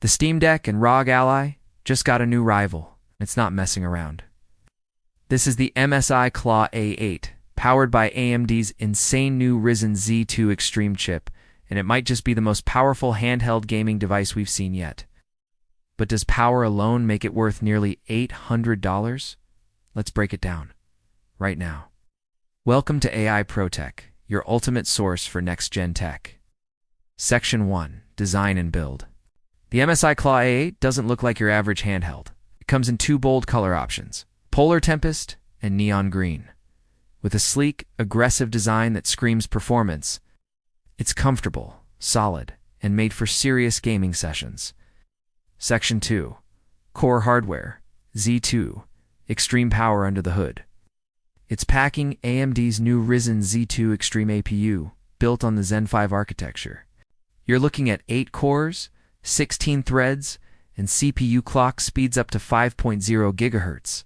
The Steam Deck and ROG Ally just got a new rival. It's not messing around. This is the MSI Claw A8, powered by AMD's insane new Ryzen Z2 Extreme chip, and it might just be the most powerful handheld gaming device we've seen yet. But does power alone make it worth nearly $800? Let's break it down, right now. Welcome to AI Pro Tech, your ultimate source for next-gen tech. Section 1. Design and Build. The MSI Claw A8 doesn't look like your average handheld. It comes in two bold color options, Polar Tempest and Neon Green. With a sleek, aggressive design that screams performance, it's comfortable, solid, and made for serious gaming sessions. Section 2. Core Hardware, Z2, extreme power under the hood. It's packing AMD's new Ryzen Z2 Extreme APU, built on the Zen 5 architecture. You're looking at 8 cores, 16 threads, and CPU clock speeds up to 5.0 GHz.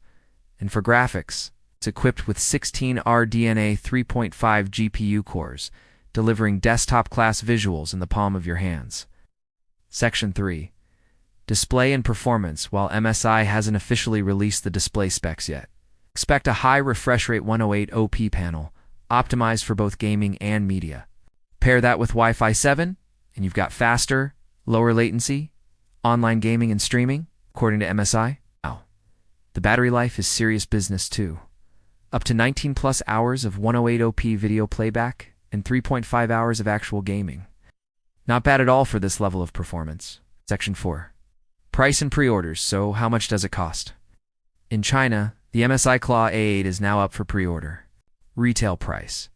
And for graphics, it's equipped with 16 RDNA 3.5 GPU cores, delivering desktop-class visuals in the palm of your hands. Section 3. Display and Performance. While MSI hasn't officially released the display specs yet, expect a high refresh rate 108 OP panel, optimized for both gaming and media. Pair that with Wi-Fi 7, and you've got faster, lower latency, online gaming and streaming, according to MSI. Wow. The battery life is serious business too. Up to 19+ hours of 108 OP video playback and 3.5 hours of actual gaming. Not bad at all for this level of performance. Section 4. Price and pre-orders. So how much does it cost? In China, the MSI Claw A8 is now up for pre-order. Retail price: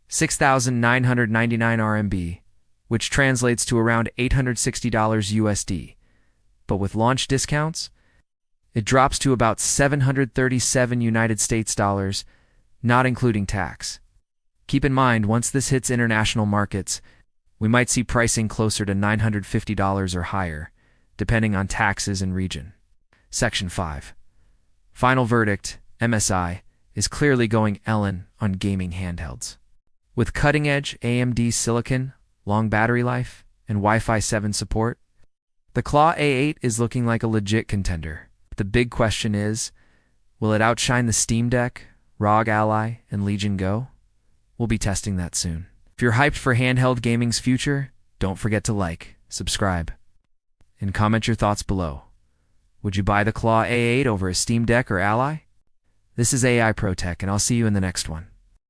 6,999 RMB, which translates to around $860 USD. But with launch discounts, it drops to about 737 United States dollars, not including tax. Keep in mind, once this hits international markets, we might see pricing closer to $950 or higher, depending on taxes and region. Section 5. Final verdict: MSI is clearly going Ellen on gaming handhelds. With cutting-edge AMD silicon, long battery life, and Wi-Fi 7 support, the Claw A8 is looking like a legit contender. The big question is, will it outshine the Steam Deck, ROG Ally, and Legion Go? We'll be testing that soon. If you're hyped for handheld gaming's future, don't forget to like, subscribe, and comment your thoughts below. Would you buy the Claw A8 over a Steam Deck or Ally? This is AI Pro Tech, and I'll see you in the next one.